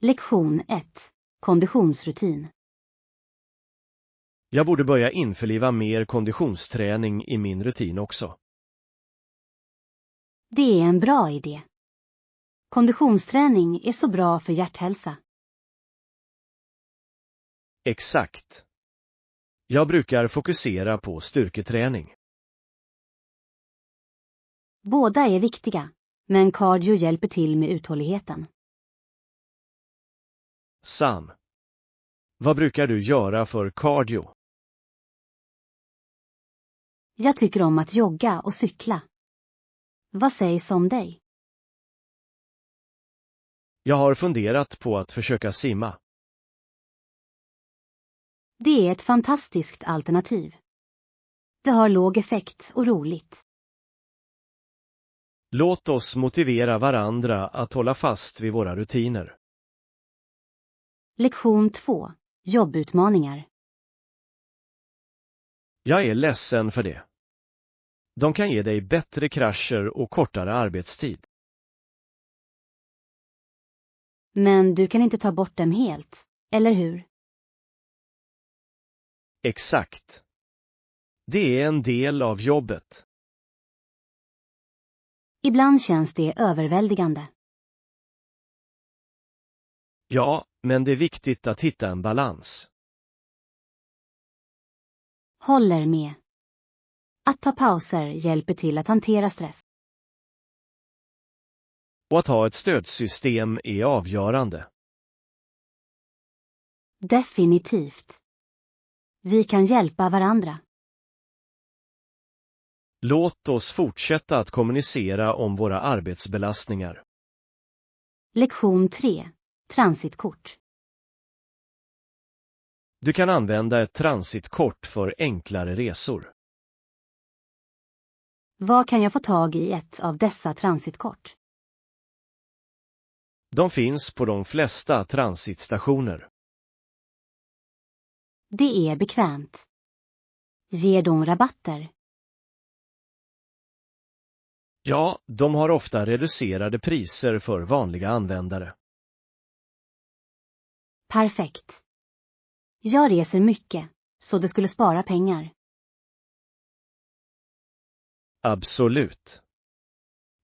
Lektion 1. Konditionsrutin. Jag borde börja införliva mer konditionsträning i min rutin också. Det är en bra idé. Konditionsträning är så bra för hjärthälsa. Exakt. Jag brukar fokusera på styrketräning. Båda är viktiga, men cardio hjälper till med uthålligheten. San. Vad brukar du göra för cardio? Jag tycker om att jogga och cykla. Vad sägs om dig? Jag har funderat på att försöka simma. Det är ett fantastiskt alternativ. Det har låg effekt och roligt. Låt oss motivera varandra att hålla fast vid våra rutiner. Lektion 2. Jobbutmaningar. Jag är ledsen för det. De kan ge dig bättre krascher och kortare arbetstid. Men du kan inte ta bort dem helt, eller hur? Exakt. Det är en del av jobbet. Ibland känns det överväldigande. Ja, men det är viktigt att hitta en balans. Håller med. Att ta pauser hjälper till att hantera stress. Och att ha ett stödsystem är avgörande. Definitivt. Vi kan hjälpa varandra. Låt oss fortsätta att kommunicera om våra arbetsbelastningar. Lektion 3. Transitkort. Du kan använda ett transitkort för enklare resor. Var kan jag få tag i ett av dessa transitkort? De finns på de flesta transitstationer. Det är bekvämt. Ger de rabatter? Ja, de har ofta reducerade priser för vanliga användare. Perfekt. Jag reser mycket, så det skulle spara pengar. Absolut.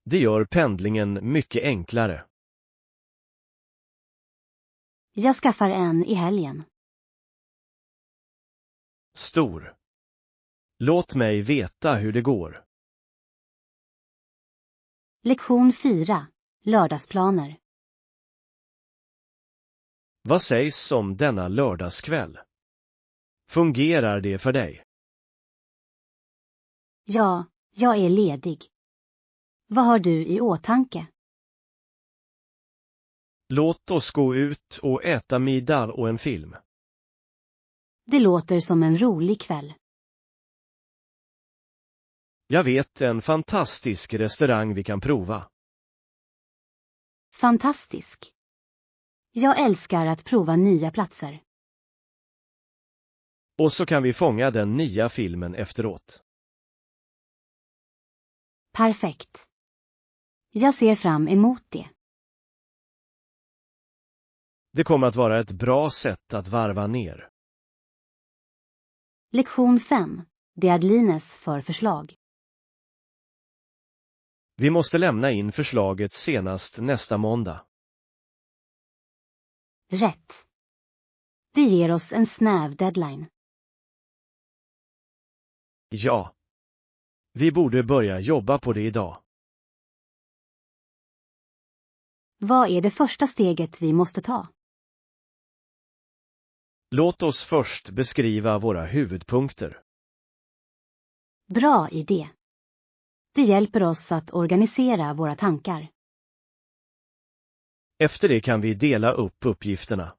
Det gör pendlingen mycket enklare. Jag skaffar en i helgen. Stor. Låt mig veta hur det går. Lektion 4. Lördagsplaner. Vad sägs om denna lördagskväll? Fungerar det för dig? Ja, jag är ledig. Vad har du i åtanke? Låt oss gå ut och äta middag och en film. Det låter som en rolig kväll. Jag vet en fantastisk restaurang vi kan prova. Fantastisk. Jag älskar att prova nya platser. Och så kan vi fånga den nya filmen efteråt. Perfekt. Jag ser fram emot det. Det kommer att vara ett bra sätt att varva ner. Lektion 5. Deadlines för förslag. Vi måste lämna in förslaget senast nästa måndag. Rätt. Det ger oss en snäv deadline. Ja. Vi borde börja jobba på det idag. Vad är det första steget vi måste ta? Låt oss först beskriva våra huvudpunkter. Bra idé. Det hjälper oss att organisera våra tankar. Efter det kan vi dela upp uppgifterna.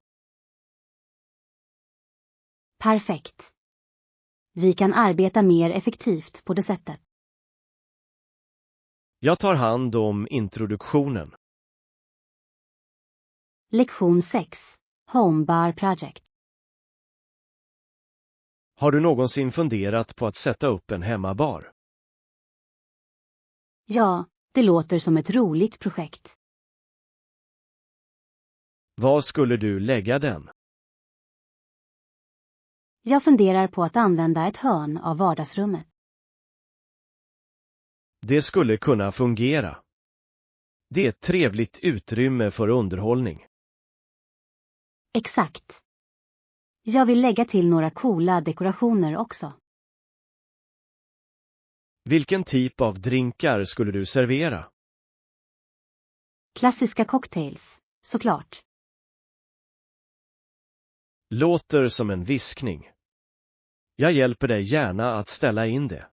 Perfekt. Vi kan arbeta mer effektivt på det sättet. Jag tar hand om introduktionen. Lektion 6. Homebar Project. Har du någonsin funderat på att sätta upp en hemmabar? Ja, det låter som ett roligt projekt. Var skulle du lägga den? Jag funderar på att använda ett hörn av vardagsrummet. Det skulle kunna fungera. Det är ett trevligt utrymme för underhållning. Exakt. Jag vill lägga till några coola dekorationer också. Vilken typ av drinkar skulle du servera? Klassiska cocktails, såklart. Låter som en viskning. Jag hjälper dig gärna att ställa in det.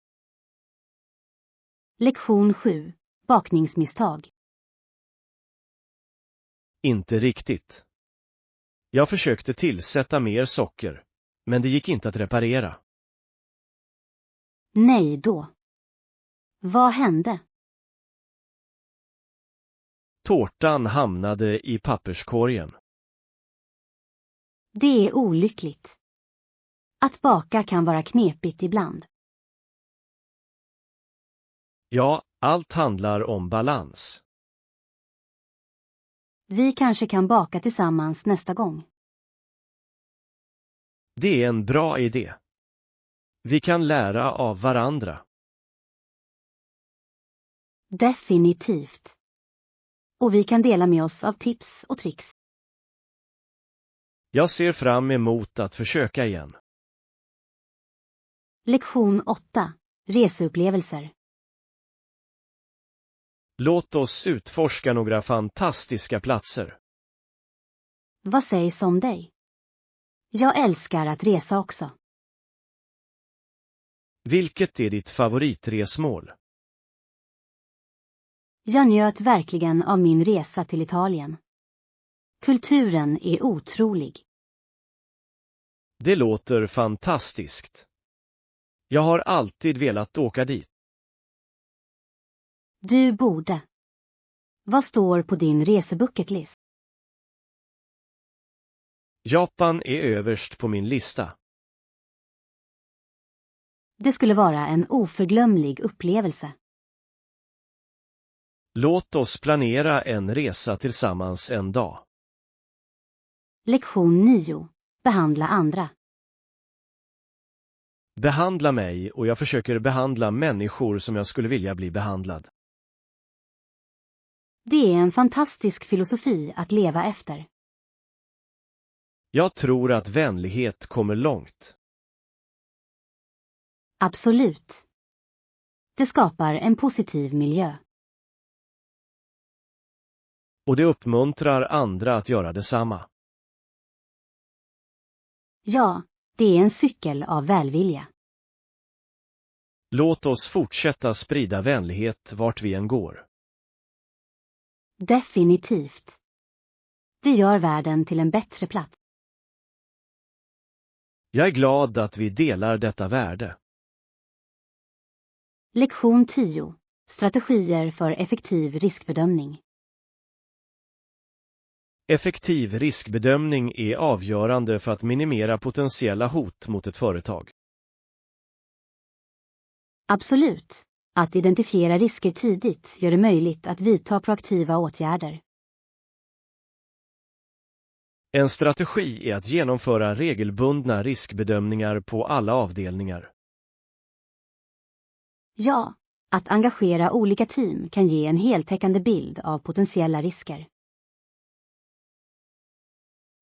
Lektion 7. Bakningsmisstag. Inte riktigt. Jag försökte tillsätta mer socker, men det gick inte att reparera. Nej då. Vad hände? Tårtan hamnade i papperskorgen. Det är olyckligt. Att baka kan vara knepigt ibland. Ja, allt handlar om balans. Vi kanske kan baka tillsammans nästa gång. Det är en bra idé. Vi kan lära av varandra. Definitivt. Och vi kan dela med oss av tips och tricks. Jag ser fram emot att försöka igen. Lektion 8. Reseupplevelser. Låt oss utforska några fantastiska platser. Vad sägs om dig? Jag älskar att resa också. Vilket är ditt favoritresmål? Jag njöt verkligen av min resa till Italien. Kulturen är otrolig. Det låter fantastiskt. Jag har alltid velat åka dit. Du borde. Vad står på din resebucketlist? Japan är överst på min lista. Det skulle vara en oförglömlig upplevelse. Låt oss planera en resa tillsammans en dag. Lektion 9. Behandla andra. Behandla mig och jag försöker behandla människor som jag skulle vilja bli behandlad. Det är en fantastisk filosofi att leva efter. Jag tror att vänlighet kommer långt. Absolut. Det skapar en positiv miljö. Och det uppmuntrar andra att göra detsamma. Ja, det är en cykel av välvilja. Låt oss fortsätta sprida vänlighet vart vi än går. Definitivt. Det gör världen till en bättre plats. Jag är glad att vi delar detta värde. Lektion 10. Strategier för effektiv riskbedömning. Effektiv riskbedömning är avgörande för att minimera potentiella hot mot ett företag. Absolut. Att identifiera risker tidigt gör det möjligt att vidta proaktiva åtgärder. En strategi är att genomföra regelbundna riskbedömningar på alla avdelningar. Ja, att engagera olika team kan ge en heltäckande bild av potentiella risker.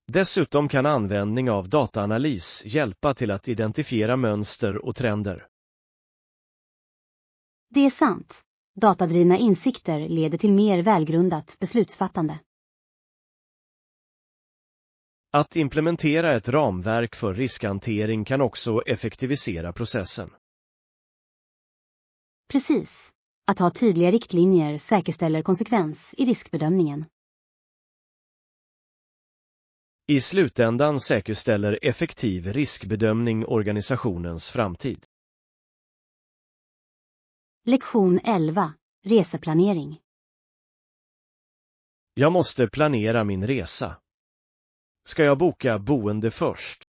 Dessutom kan användning av dataanalys hjälpa till att identifiera mönster och trender. Det är sant. Datadrivna insikter leder till mer välgrundat beslutsfattande. Att implementera ett ramverk för riskhantering kan också effektivisera processen. Precis. Att ha tydliga riktlinjer säkerställer konsekvens i riskbedömningen. I slutändan säkerställer effektiv riskbedömning organisationens framtid. Lektion 11. Reseplanering. Jag måste planera min resa. Ska jag boka boende först?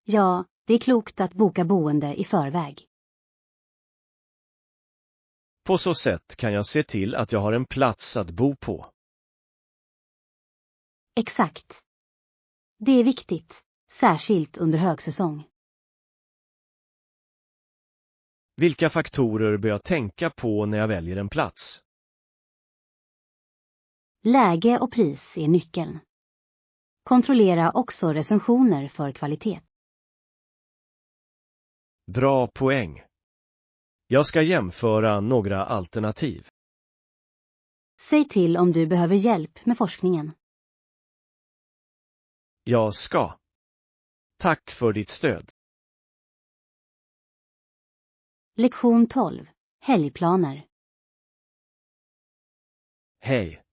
Ja, det är klokt att boka boende i förväg. På så sätt kan jag se till att jag har en plats att bo på. Exakt. Det är viktigt, särskilt under högsäsong. Vilka faktorer bör jag tänka på när jag väljer en plats? Läge och pris är nyckeln. Kontrollera också recensioner för kvalitet. Bra poäng. Jag ska jämföra några alternativ. Säg till om du behöver hjälp med forskningen. Jag ska. Tack för ditt stöd. Lektion 12. Helgplaner. Hej.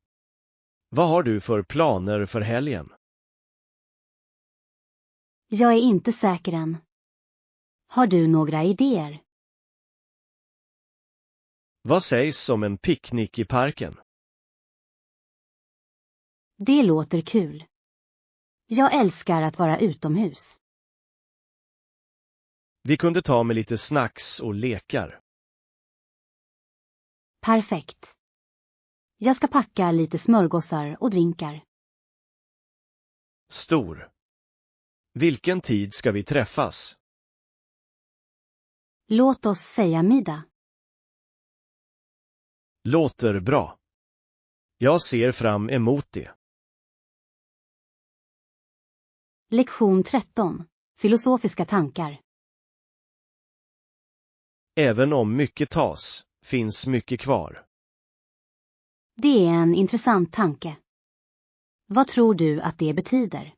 Vad har du för planer för helgen? Jag är inte säker än. Har du några idéer? Vad sägs om en picknick i parken? Det låter kul. Jag älskar att vara utomhus. Vi kunde ta med lite snacks och lekar. Perfekt. Jag ska packa lite smörgåsar och drinkar. Stor. Vilken tid ska vi träffas? Låt oss säga middag. Låter bra. Jag ser fram emot det. Lektion 13. Filosofiska tankar. Även om mycket tas, finns mycket kvar. Det är en intressant tanke. Vad tror du att det betyder?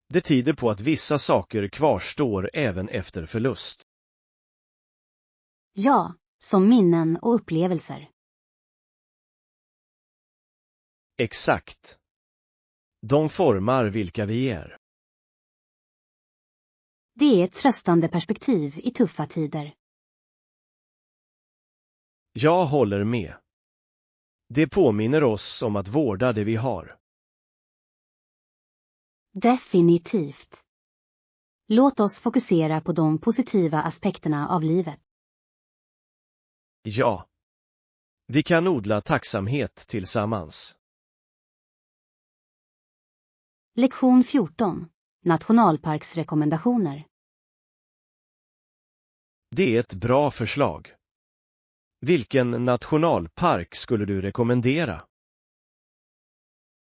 Det tyder på att vissa saker kvarstår även efter förlust. Ja, som minnen och upplevelser. Exakt. De formar vilka vi är. Det är ett tröstande perspektiv i tuffa tider. Jag håller med. Det påminner oss om att vårda det vi har. Definitivt. Låt oss fokusera på de positiva aspekterna av livet. Ja. Vi kan odla tacksamhet tillsammans. Lektion 14. Nationalparksrekommendationer. Det är ett bra förslag. Vilken nationalpark skulle du rekommendera?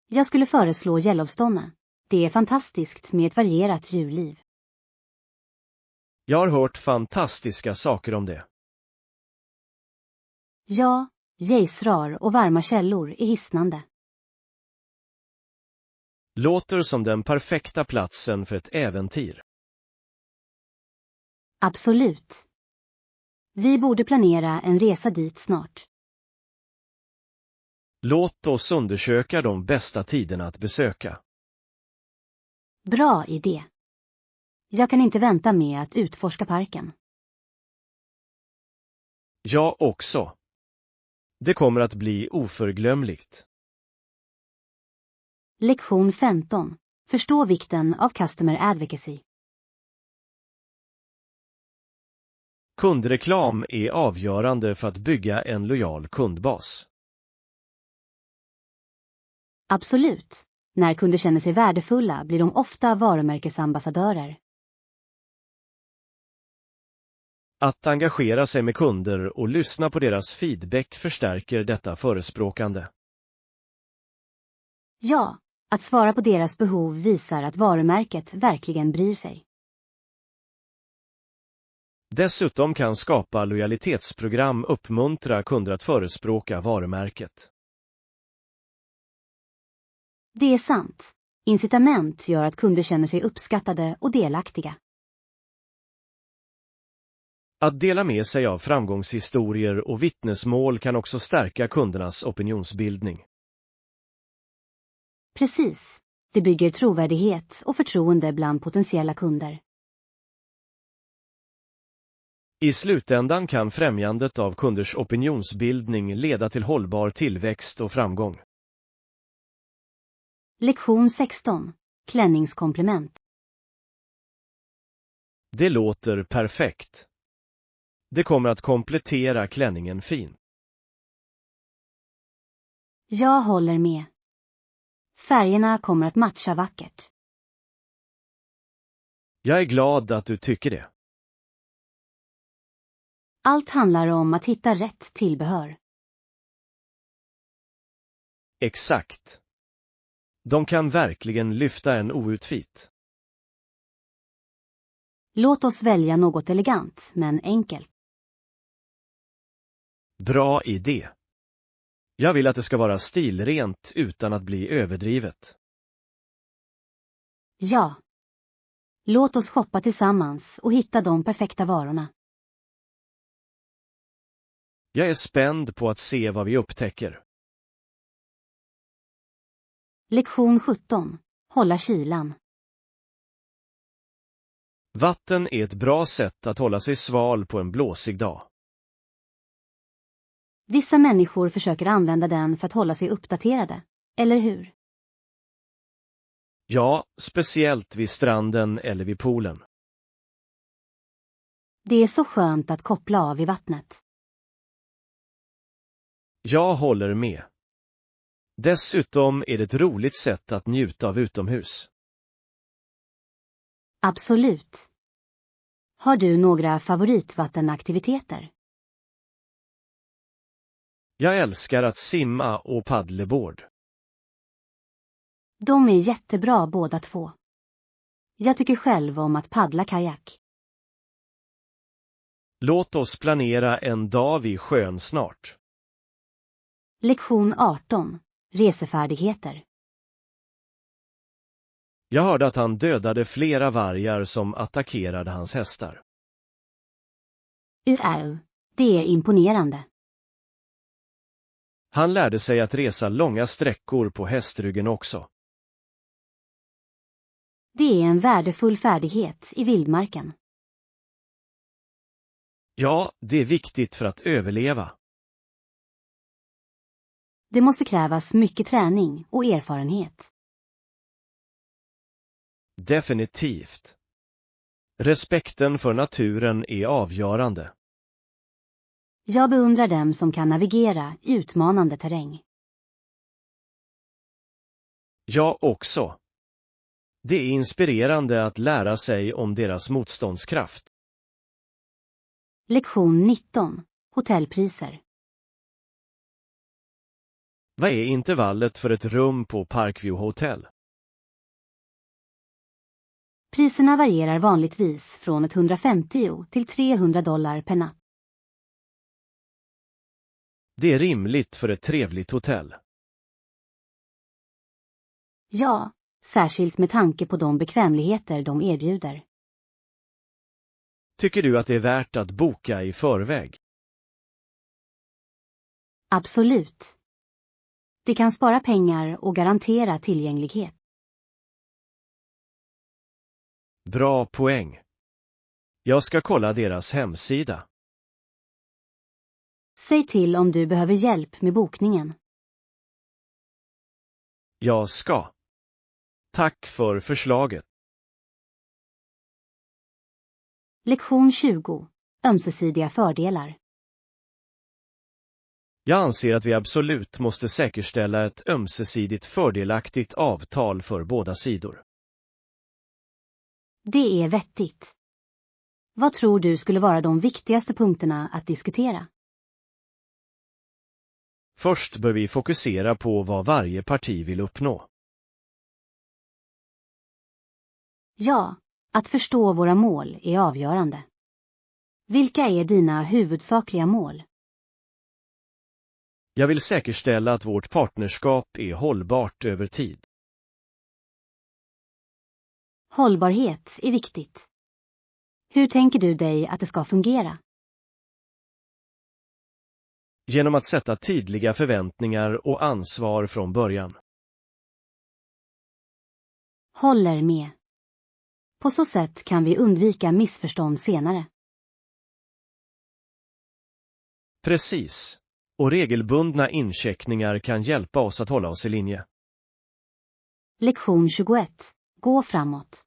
Jag skulle föreslå Yellowstone. Det är fantastiskt med ett varierat djurliv. Jag har hört fantastiska saker om det. Ja, gejsrar och varma källor är hisnande. Låter som den perfekta platsen för ett äventyr. Absolut. Vi borde planera en resa dit snart. Låt oss undersöka de bästa tiderna att besöka. Bra idé. Jag kan inte vänta med att utforska parken. Jag också. Det kommer att bli oförglömligt. Lektion 15. Förstå vikten av customer advocacy. Kundreklam är avgörande för att bygga en lojal kundbas. Absolut. När kunder känner sig värdefulla blir de ofta varumärkesambassadörer. Att engagera sig med kunder och lyssna på deras feedback förstärker detta förespråkande. Ja, att svara på deras behov visar att varumärket verkligen bryr sig. Dessutom kan skapa lojalitetsprogram uppmuntra kunder att förespråka varumärket. Det är sant. Incitament gör att kunder känner sig uppskattade och delaktiga. Att dela med sig av framgångshistorier och vittnesmål kan också stärka kundernas opinionsbildning. Precis. Det bygger trovärdighet och förtroende bland potentiella kunder. I slutändan kan främjandet av kunders opinionsbildning leda till hållbar tillväxt och framgång. Lektion 16. Klänningskomplement. Det låter perfekt. Det kommer att komplettera klänningen fint. Jag håller med. Färgerna kommer att matcha vackert. Jag är glad att du tycker det. Allt handlar om att hitta rätt tillbehör. Exakt. De kan verkligen lyfta en outfit. Låt oss välja något elegant men enkelt. Bra idé. Jag vill att det ska vara stilrent utan att bli överdrivet. Ja. Låt oss shoppa tillsammans och hitta de perfekta varorna. Jag är spänd på att se vad vi upptäcker. Lektion 17. Hålla kylan. Vatten är ett bra sätt att hålla sig sval på en blåsig dag. Vissa människor försöker använda den för att hålla sig uppdaterade, eller hur? Ja, speciellt vid stranden eller vid poolen. Det är så skönt att koppla av i vattnet. Jag håller med. Dessutom är det ett roligt sätt att njuta av utomhus. Absolut. Har du några favoritvattenaktiviteter? Jag älskar att simma och paddleboard. De är jättebra båda två. Jag tycker själv om att paddla kajak. Låt oss planera en dag vid sjön snart. Lektion 18. Resefärdigheter. Jag hörde att han dödade flera vargar som attackerade hans hästar. Det är imponerande. Han lärde sig att resa långa sträckor på hästryggen också. Det är en värdefull färdighet i vildmarken. Ja, det är viktigt för att överleva. Det måste krävas mycket träning och erfarenhet. Definitivt. Respekten för naturen är avgörande. Jag beundrar dem som kan navigera i utmanande terräng. Jag också. Det är inspirerande att lära sig om deras motståndskraft. Lektion 19. Hotellpriser. Vad är intervallet för ett rum på Parkview Hotel? Priserna varierar vanligtvis från $150 till $300 per natt. Det är rimligt för ett trevligt hotell. Ja, särskilt med tanke på de bekvämligheter de erbjuder. Tycker du att det är värt att boka i förväg? Absolut. Det kan spara pengar och garantera tillgänglighet. Bra poäng. Jag ska kolla deras hemsida. Säg till om du behöver hjälp med bokningen. Jag ska. Tack för förslaget. Lektion 20. Ömsesidiga fördelar. Jag anser att vi absolut måste säkerställa ett ömsesidigt fördelaktigt avtal för båda sidor. Det är vettigt. Vad tror du skulle vara de viktigaste punkterna att diskutera? Först bör vi fokusera på vad varje parti vill uppnå. Ja, att förstå våra mål är avgörande. Vilka är dina huvudsakliga mål? Jag vill säkerställa att vårt partnerskap är hållbart över tid. Hållbarhet är viktigt. Hur tänker du dig att det ska fungera? Genom att sätta tydliga förväntningar och ansvar från början. Håller med. På så sätt kan vi undvika missförstånd senare. Precis. Och regelbundna incheckningar kan hjälpa oss att hålla oss i linje. Lektion 21. Gå framåt.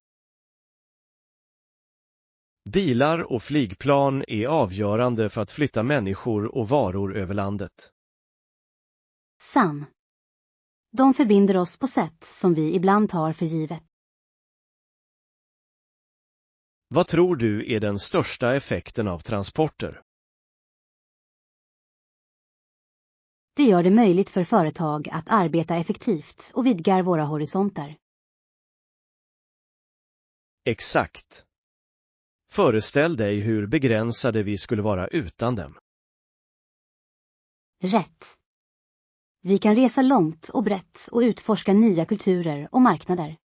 Bilar och flygplan är avgörande för att flytta människor och varor över landet. Sann. De förbinder oss på sätt som vi ibland tar för givet. Vad tror du är den största effekten av transporter? Det gör det möjligt för företag att arbeta effektivt och vidgar våra horisonter. Exakt. Föreställ dig hur begränsade vi skulle vara utan dem. Rätt. Vi kan resa långt och brett och utforska nya kulturer och marknader.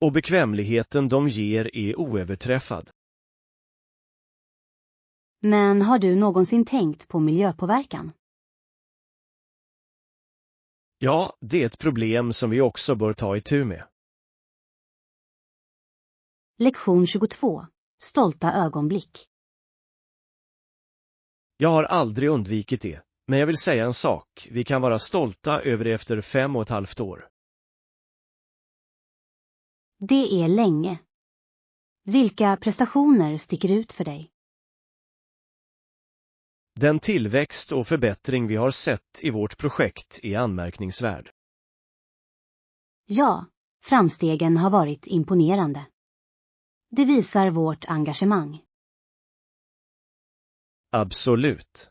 Och bekvämligheten de ger är oöverträffad. Men har du någonsin tänkt på miljöpåverkan? Ja, det är ett problem som vi också bör ta itu med. Lektion 22. Stolta ögonblick. Jag har aldrig undvikit det, men jag vill säga en sak. Vi kan vara stolta över det efter 5,5 år. Det är länge. Vilka prestationer sticker ut för dig? Den tillväxt och förbättring vi har sett i vårt projekt är anmärkningsvärd. Ja, framstegen har varit imponerande. Det visar vårt engagemang. Absolut.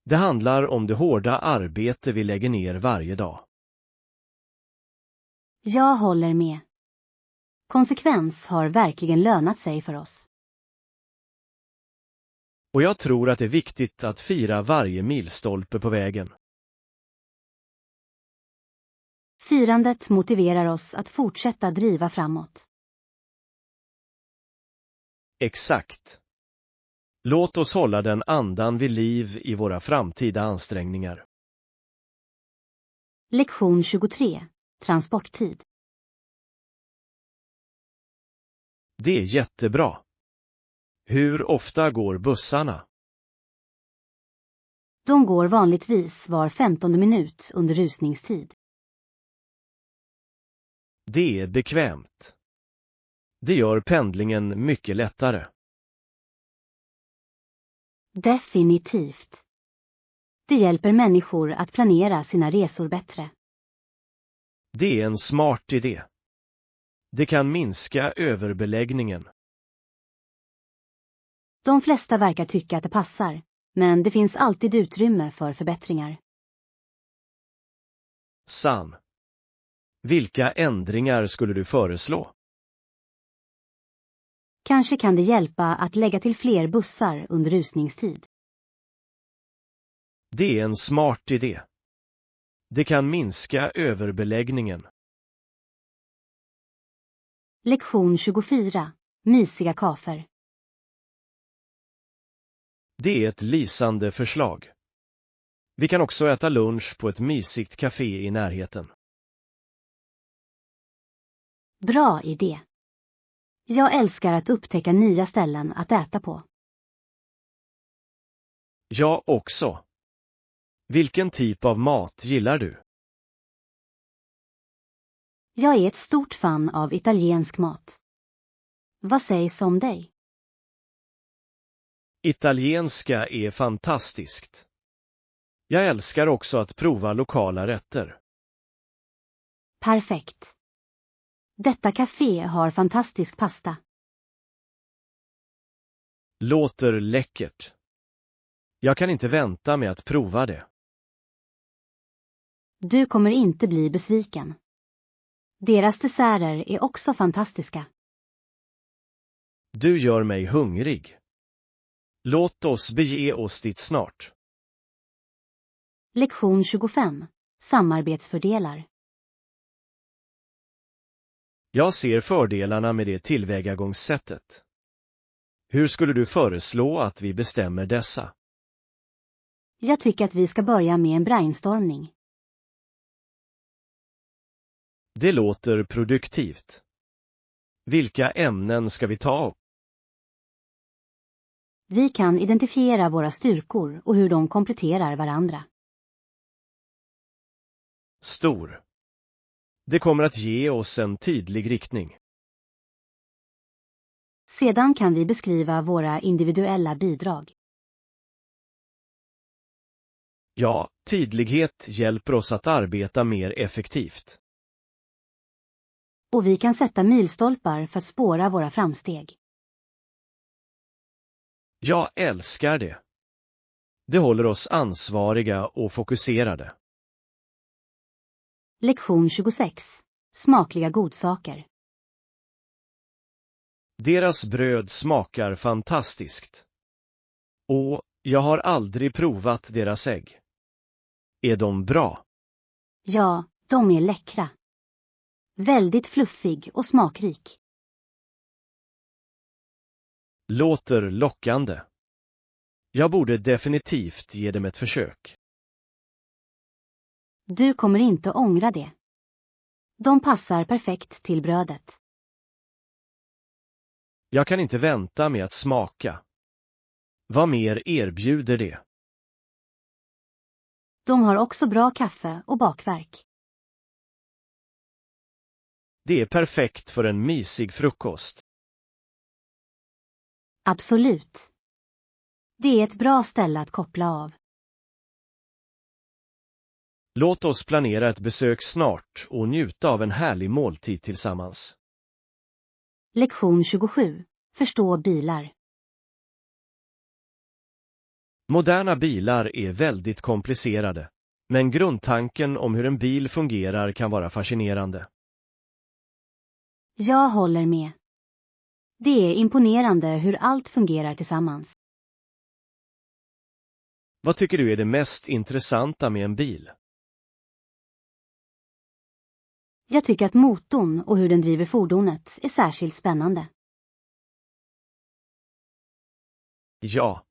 Det handlar om det hårda arbete vi lägger ner varje dag. Jag håller med. Konsekvens har verkligen lönat sig för oss. Och jag tror att det är viktigt att fira varje milstolpe på vägen. Firandet motiverar oss att fortsätta driva framåt. Exakt. Låt oss hålla den andan vid liv i våra framtida ansträngningar. Lektion 23. Transporttid. Det är jättebra. Hur ofta går bussarna? De går vanligtvis var 15:e minut under rusningstid. Det är bekvämt. Det gör pendlingen mycket lättare. Definitivt. Det hjälper människor att planera sina resor bättre. Det är en smart idé. Det kan minska överbeläggningen. De flesta verkar tycka att det passar, men det finns alltid utrymme för förbättringar. San. Vilka ändringar skulle du föreslå? Kanske kan det hjälpa att lägga till fler bussar under rusningstid. Det är en smart idé. Det kan minska överbeläggningen. Lektion 24. Mysiga kaffer. Det är ett lysande förslag. Vi kan också äta lunch på ett mysigt café i närheten. Bra idé. Jag älskar att upptäcka nya ställen att äta på. Jag också. Vilken typ av mat gillar du? Jag är ett stort fan av italiensk mat. Vad sägs om dig? Italienska är fantastiskt. Jag älskar också att prova lokala rätter. Perfekt. Detta café har fantastisk pasta. Låter läckert. Jag kan inte vänta med att prova det. Du kommer inte bli besviken. Deras desserter är också fantastiska. Du gör mig hungrig. Låt oss bege oss dit snart. Lektion 25. Samarbetsfördelar. Jag ser fördelarna med det tillvägagångssättet. Hur skulle du föreslå att vi bestämmer dessa? Jag tycker att vi ska börja med en brainstormning. Det låter produktivt. Vilka ämnen ska vi ta upp? Vi kan identifiera våra styrkor och hur de kompletterar varandra. Stor. Det kommer att ge oss en tydlig riktning. Sedan kan vi beskriva våra individuella bidrag. Ja, tydlighet hjälper oss att arbeta mer effektivt. Och vi kan sätta milstolpar för att spåra våra framsteg. Jag älskar det. Det håller oss ansvariga och fokuserade. Lektion 26. Smakliga godsaker. Deras bröd smakar fantastiskt. Och jag har aldrig provat deras ägg. Är de bra? Ja, de är läckra. Väldigt fluffig och smakrik. Låter lockande. Jag borde definitivt ge dem ett försök. Du kommer inte ångra det. De passar perfekt till brödet. Jag kan inte vänta med att smaka. Vad mer erbjuder det? De har också bra kaffe och bakverk. Det är perfekt för en mysig frukost. Absolut. Det är ett bra ställe att koppla av. Låt oss planera ett besök snart och njuta av en härlig måltid tillsammans. Lektion 27. Förstå bilar. Moderna bilar är väldigt komplicerade, men grundtanken om hur en bil fungerar kan vara fascinerande. Jag håller med. Det är imponerande hur allt fungerar tillsammans. Vad tycker du är det mest intressanta med en bil? Jag tycker att motorn och hur den driver fordonet är särskilt spännande. Ja.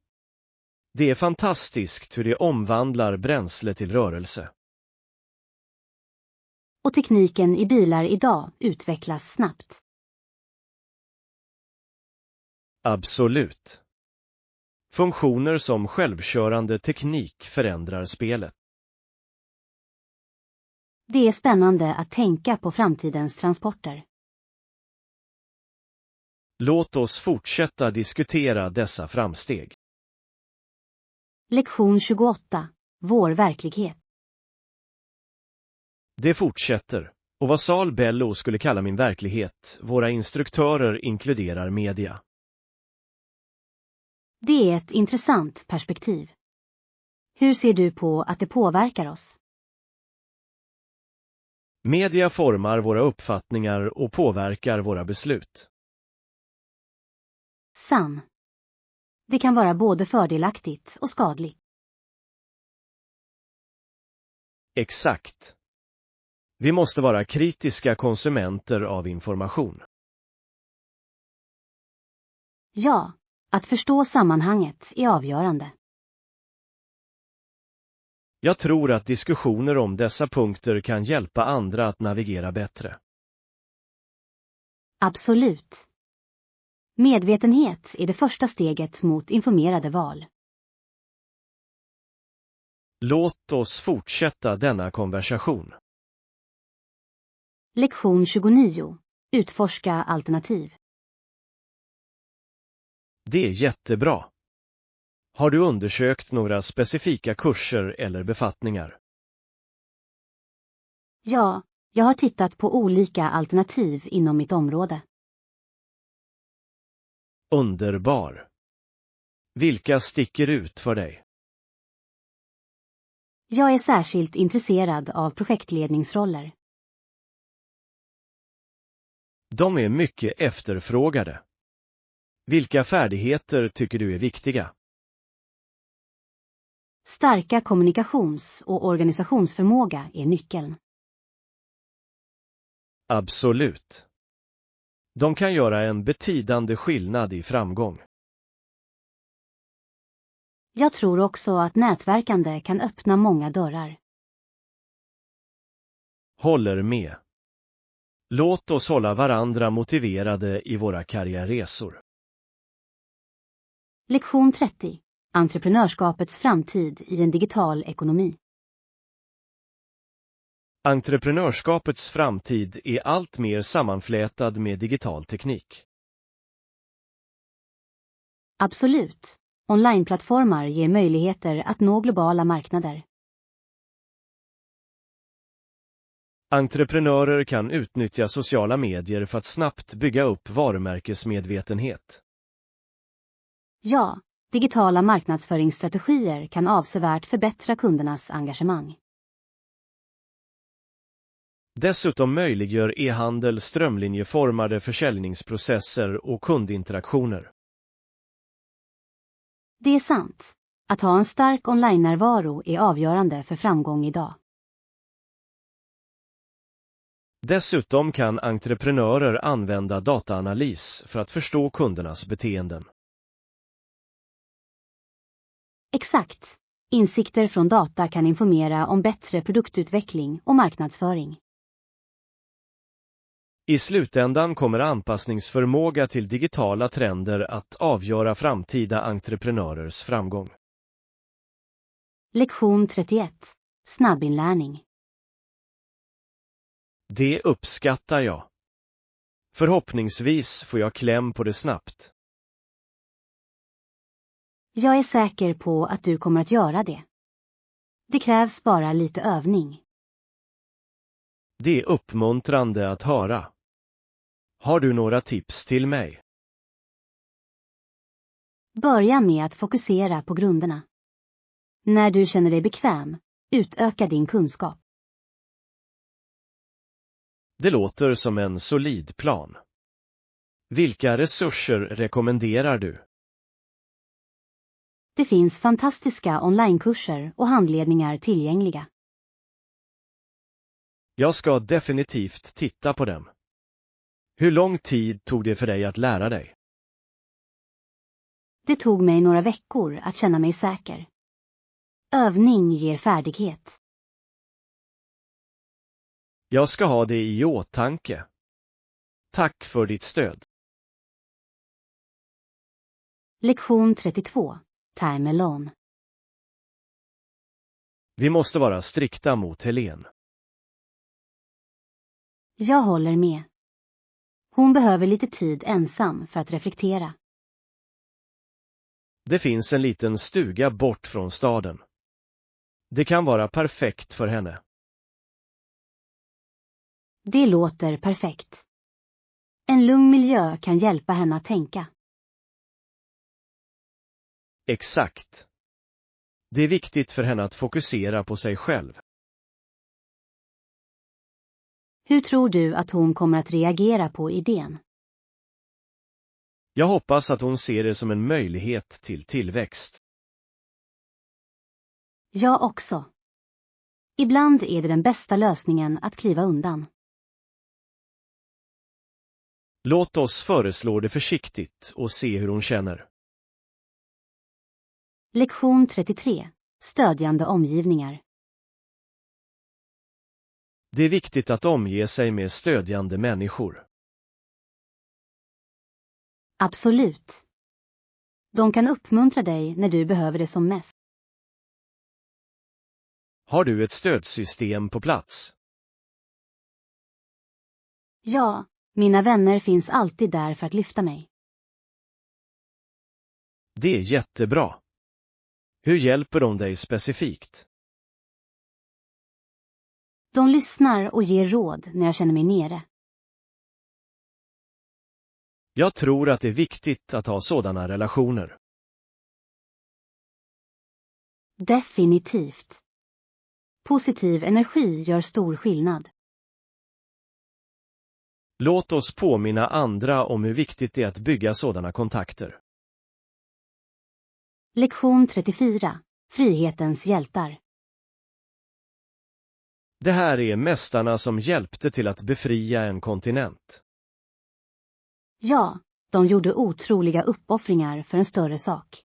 Det är fantastiskt hur det omvandlar bränsle till rörelse. Och tekniken i bilar idag utvecklas snabbt. Absolut. Funktioner som självkörande teknik förändrar spelet. Det är spännande att tänka på framtidens transporter. Låt oss fortsätta diskutera dessa framsteg. Lektion 28. Vår verklighet. Det fortsätter, och vad Sal Bello skulle kalla min verklighet, våra instruktörer inkluderar media. Det är ett intressant perspektiv. Hur ser du på att det påverkar oss? Media formar våra uppfattningar och påverkar våra beslut. Sann. Det kan vara både fördelaktigt och skadligt. Exakt. Vi måste vara kritiska konsumenter av information. Ja, att förstå sammanhanget är avgörande. Jag tror att diskussioner om dessa punkter kan hjälpa andra att navigera bättre. Absolut. Medvetenhet är det första steget mot informerade val. Låt oss fortsätta denna konversation. Lektion 29. Utforska alternativ. Det är jättebra. Har du undersökt några specifika kurser eller befattningar? Ja, jag har tittat på olika alternativ inom mitt område. Underbar. Vilka sticker ut för dig? Jag är särskilt intresserad av projektledningsroller. De är mycket efterfrågade. Vilka färdigheter tycker du är viktiga? Starka kommunikations- och organisationsförmåga är nyckeln. Absolut. De kan göra en betydande skillnad i framgång. Jag tror också att nätverkande kan öppna många dörrar. Håller med. Låt oss hålla varandra motiverade i våra karriärresor. Lektion 30. Entreprenörskapets framtid i en digital ekonomi. Entreprenörskapets framtid är allt mer sammanflätad med digital teknik. Absolut. Onlineplattformar ger möjligheter att nå globala marknader. Entreprenörer kan utnyttja sociala medier för att snabbt bygga upp varumärkesmedvetenhet. Ja, digitala marknadsföringsstrategier kan avsevärt förbättra kundernas engagemang. Dessutom möjliggör e-handel strömlinjeformade försäljningsprocesser och kundinteraktioner. Det är sant. Att ha en stark online-närvaro är avgörande för framgång idag. Dessutom kan entreprenörer använda dataanalys för att förstå kundernas beteenden. Exakt. Insikter från data kan informera om bättre produktutveckling och marknadsföring. I slutändan kommer anpassningsförmåga till digitala trender att avgöra framtida entreprenörers framgång. Lektion 31. Snabbinlärning. Det uppskattar jag. Förhoppningsvis får jag kläm på det snabbt. Jag är säker på att du kommer att göra det. Det krävs bara lite övning. Det är uppmuntrande att höra. Har du några tips till mig? Börja med att fokusera på grunderna. När du känner dig bekväm, utöka din kunskap. Det låter som en solid plan. Vilka resurser rekommenderar du? Det finns fantastiska onlinekurser och handledningar tillgängliga. Jag ska definitivt titta på dem. Hur lång tid tog det för dig att lära dig? Det tog mig några veckor att känna mig säker. Övning ger färdighet. Jag ska ha det i åtanke. Tack för ditt stöd. Lektion 32. Time alone. Vi måste vara strikta mot Helen. Jag håller med. Hon behöver lite tid ensam för att reflektera. Det finns en liten stuga bort från staden. Det kan vara perfekt för henne. Det låter perfekt. En lugn miljö kan hjälpa henne att tänka. Exakt. Det är viktigt för henne att fokusera på sig själv. Hur tror du att hon kommer att reagera på idén? Jag hoppas att hon ser det som en möjlighet till tillväxt. Jag också. Ibland är det den bästa lösningen att kliva undan. Låt oss föreslå det försiktigt och se hur hon känner. Lektion 33. Stödjande omgivningar. Det är viktigt att omge sig med stödjande människor. Absolut. De kan uppmuntra dig när du behöver det som mest. Har du ett stödsystem på plats? Ja, mina vänner finns alltid där för att lyfta mig. Det är jättebra. Hur hjälper de dig specifikt? De lyssnar och ger råd när jag känner mig nere. Jag tror att det är viktigt att ha sådana relationer. Definitivt. Positiv energi gör stor skillnad. Låt oss påminna andra om hur viktigt det är att bygga sådana kontakter. Lektion 34. Frihetens hjältar. Det här är mästarna som hjälpte till att befria en kontinent. Ja, de gjorde otroliga uppoffringar för en större sak.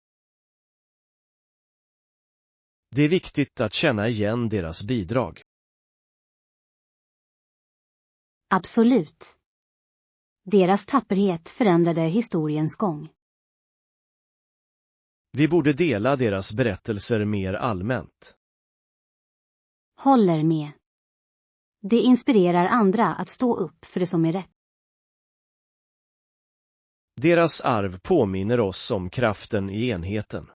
Det är viktigt att känna igen deras bidrag. Absolut. Deras tapperhet förändrade historiens gång. Vi borde dela deras berättelser mer allmänt. Håller med. Det inspirerar andra att stå upp för det som är rätt. Deras arv påminner oss om kraften i enheten.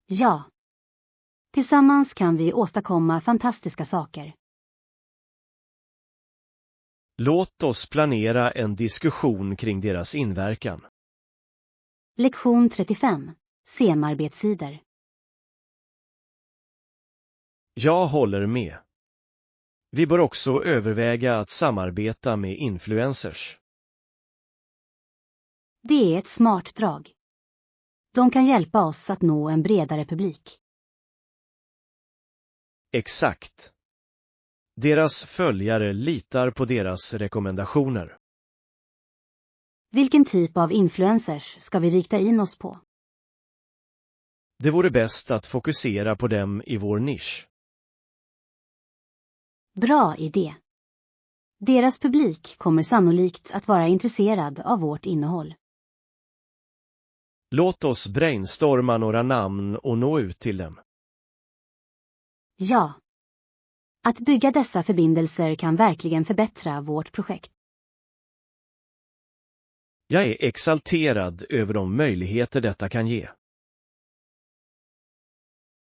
Ja. Tillsammans kan vi åstadkomma fantastiska saker. Låt oss planera en diskussion kring deras inverkan. Lektion 35. Samarbetssidor. Jag håller med. Vi bör också överväga att samarbeta med influencers. Det är ett smart drag. De kan hjälpa oss att nå en bredare publik. Exakt. Deras följare litar på deras rekommendationer. Vilken typ av influencers ska vi rikta in oss på? Det vore bäst att fokusera på dem i vår nisch. Bra idé. Deras publik kommer sannolikt att vara intresserad av vårt innehåll. Låt oss brainstorma några namn och nå ut till dem. Ja. Att bygga dessa förbindelser kan verkligen förbättra vårt projekt. Jag är exalterad över de möjligheter detta kan ge.